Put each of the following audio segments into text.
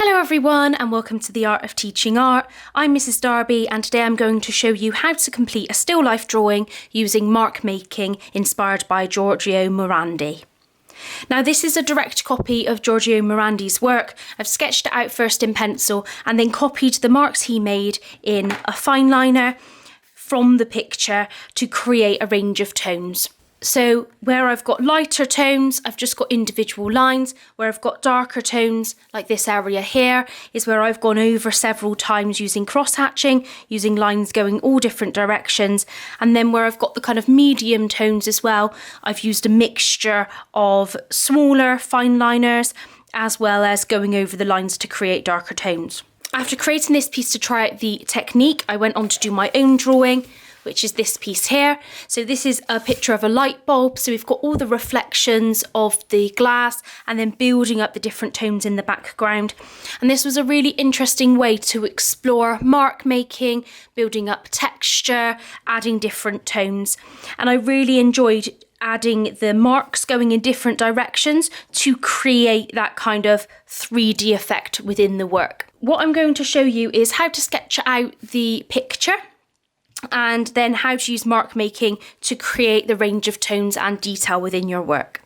Hello everyone and welcome to the Art of Teaching Art. I'm Mrs. Darby and today I'm going to show you how to complete a still life drawing using mark making inspired by Giorgio Morandi. Now this is a direct copy of Giorgio Morandi's work. I've sketched it out first in pencil and then copied the marks he made in a fine liner from the picture to create a range of tones. So where I've got lighter tones, I've just got individual lines. Where I've got darker tones, like this area here, is where I've gone over several times using crosshatching, using lines going all different directions. And then where I've got the kind of medium tones as well, I've used a mixture of smaller fine liners, as well as going over the lines to create darker tones. After creating this piece to try out the technique, I went on to do my own drawing, which is this piece here. So this is a picture of a light bulb. So we've got all the reflections of the glass and then building up the different tones in the background. And this was a really interesting way to explore mark making, building up texture, adding different tones. And I really enjoyed adding the marks going in different directions to create that kind of 3D effect within the work. What I'm going to show you is how to sketch out the picture, and then how to use mark making to create the range of tones and detail within your work.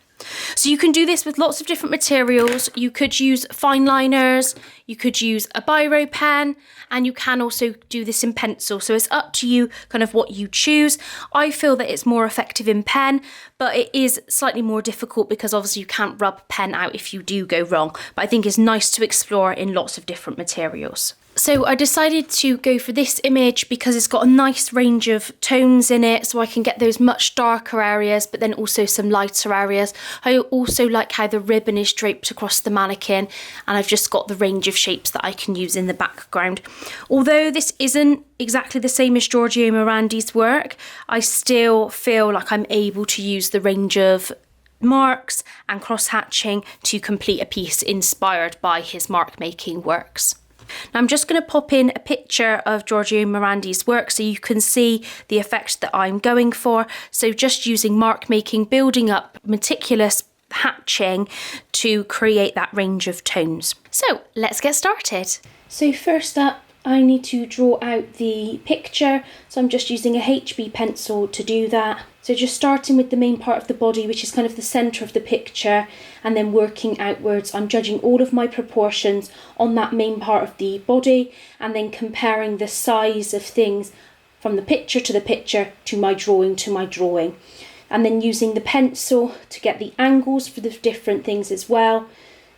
So you can do this with lots of different materials. You could use fine liners, you could use a biro pen, and you can also do this in pencil. So it's up to you kind of what you choose. I feel that it's more effective in pen, but it is slightly more difficult because obviously you can't rub pen out if you do go wrong. But I think it's nice to explore in lots of different materials. So I decided to go for this image because it's got a nice range of tones in it, so I can get those much darker areas, but then also some lighter areas. I also like how the ribbon is draped across the mannequin, and I've just got the range of shapes that I can use in the background. Although this isn't exactly the same as Giorgio Morandi's work, I still feel like I'm able to use the range of marks and cross-hatching to complete a piece inspired by his mark-making works. Now I'm just going to pop in a picture of Giorgio Morandi's work so you can see the effect that I'm going for. So just using mark making, building up meticulous hatching to create that range of tones. So let's get started. So first up, I need to draw out the picture. So I'm just using a HB pencil to do that. So just starting with the main part of the body, which is kind of the centre of the picture, and then working outwards. I'm judging all of my proportions on that main part of the body and then comparing the size of things from the picture to my drawing. And then using the pencil to get the angles for the different things as well.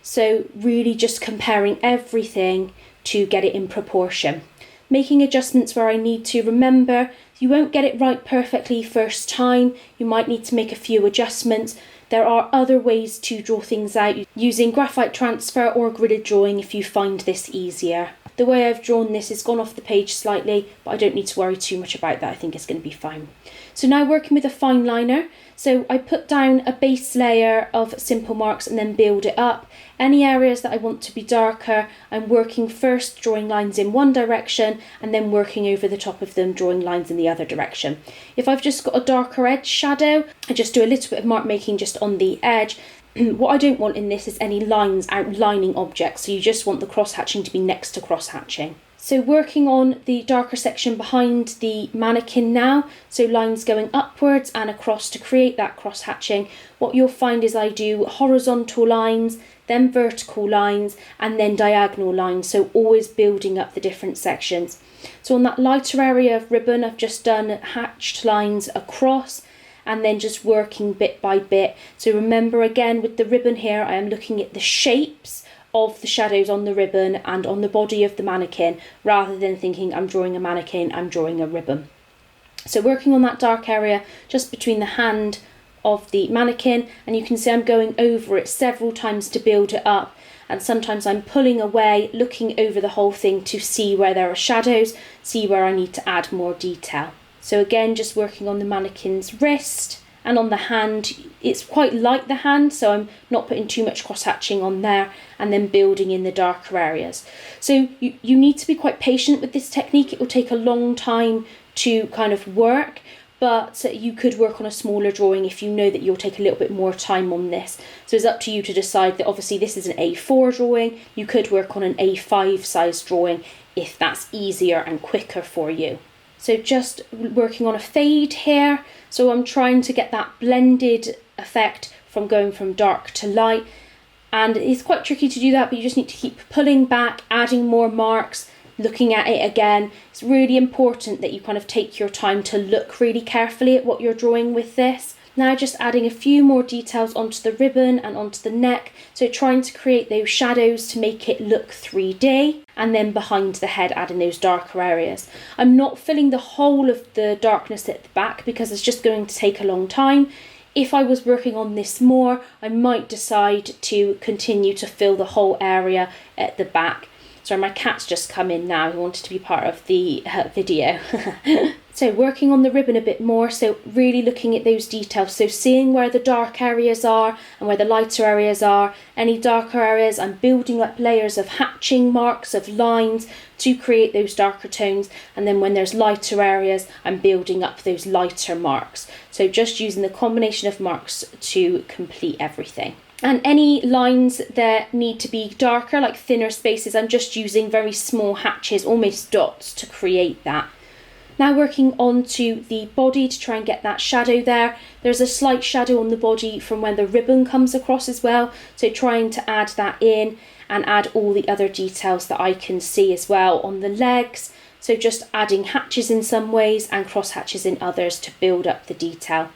So really just comparing everything to get it in proportion. Making adjustments where I need to. Remember, you won't get it right perfectly first time. You might need to make a few adjustments. There are other ways to draw things out using graphite transfer or gridded drawing if you find this easier. The way I've drawn this has gone off the page slightly, but I don't need to worry too much about that. I think it's going to be fine. So now working with a fine liner. So I put down a base layer of simple marks and then build it up. Any areas that I want to be darker, I'm working first drawing lines in one direction and then working over the top of them, drawing lines in the other direction. If I've just got a darker edge shadow, I just do a little bit of mark making just on the edge. What I don't want in this is any lines outlining objects, so you just want the cross-hatching to be next to cross-hatching. So working on the darker section behind the mannequin now, so lines going upwards and across to create that cross-hatching. What you'll find is I do horizontal lines, then vertical lines, and then diagonal lines, so always building up the different sections. So on that lighter area of ribbon, I've just done hatched lines across, and then just working bit by bit. So remember again with the ribbon here, I am looking at the shapes of the shadows on the ribbon and on the body of the mannequin, rather than thinking I'm drawing a mannequin, I'm drawing a ribbon. So working on that dark area just between the hand of the mannequin, and you can see I'm going over it several times to build it up, and sometimes I'm pulling away, looking over the whole thing to see where there are shadows, see where I need to add more detail. So again, just working on the mannequin's wrist and on the hand. It's quite light, the hand, so I'm not putting too much cross-hatching on there, and then building in the darker areas. So you need to be quite patient with this technique. It will take a long time to kind of work, but you could work on a smaller drawing if you know that you'll take a little bit more time on this. So it's up to you to decide that obviously this is an A4 drawing. You could work on an A5 size drawing if that's easier and quicker for you. So just working on a fade here. So I'm trying to get that blended effect from going from dark to light. And it's quite tricky to do that, but you just need to keep pulling back, adding more marks, looking at it again. It's really important that you kind of take your time to look really carefully at what you're drawing with this. Now just adding a few more details onto the ribbon and onto the neck. So trying to create those shadows to make it look 3D, and then behind the head adding those darker areas. I'm not filling the whole of the darkness at the back because it's just going to take a long time. If I was working on this more, I might decide to continue to fill the whole area at the back. Sorry, my cat's just come in now. He wanted to be part of the video. So working on the ribbon a bit more, so really looking at those details. So seeing where the dark areas are and where the lighter areas are. Any darker areas, I'm building up layers of hatching marks, of lines to create those darker tones. And then when there's lighter areas, I'm building up those lighter marks. So just using the combination of marks to complete everything. And any lines that need to be darker, like thinner spaces, I'm just using very small hatches, almost dots, to create that. Now working onto the body to try and get that shadow there. There's a slight shadow on the body from when the ribbon comes across as well. So trying to add that in and add all the other details that I can see as well on the legs. So just adding hatches in some ways and cross hatches in others to build up the detail.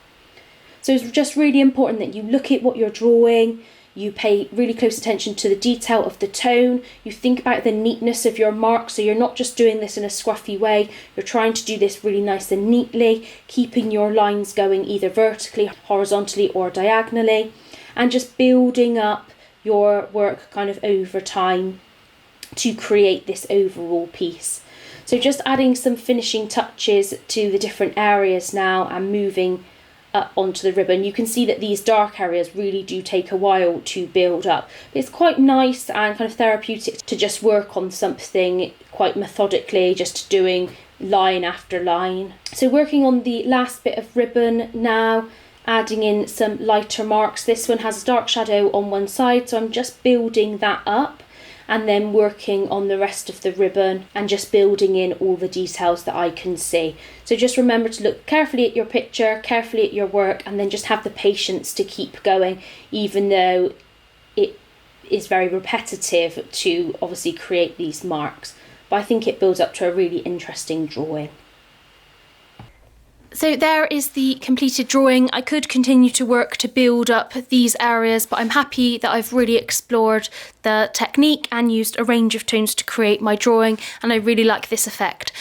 So it's just really important that you look at what you're drawing, you pay really close attention to the detail of the tone, you think about the neatness of your mark, so you're not just doing this in a scruffy way, you're trying to do this really nice and neatly, keeping your lines going either vertically, horizontally or diagonally, and just building up your work kind of over time to create this overall piece. So just adding some finishing touches to the different areas now and moving up onto the ribbon. You can see that these dark areas really do take a while to build up. It's quite nice and kind of therapeutic to just work on something quite methodically, just doing line after line. So working on the last bit of ribbon now, adding in some lighter marks. This one has a dark shadow on one side, so I'm just building that up and then working on the rest of the ribbon and just building in all the details that I can see. So just remember to look carefully at your picture, carefully at your work, and then just have the patience to keep going, even though it is very repetitive to obviously create these marks. But I think it builds up to a really interesting drawing. So there is the completed drawing. I could continue to work to build up these areas, but I'm happy that I've really explored the technique and used a range of tones to create my drawing, and I really like this effect.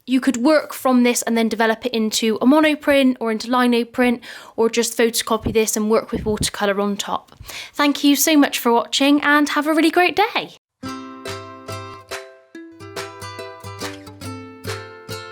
You could work from this and then develop it into a monoprint or into lino print, or just photocopy this and work with watercolour on top. Thank you so much for watching and have a really great day.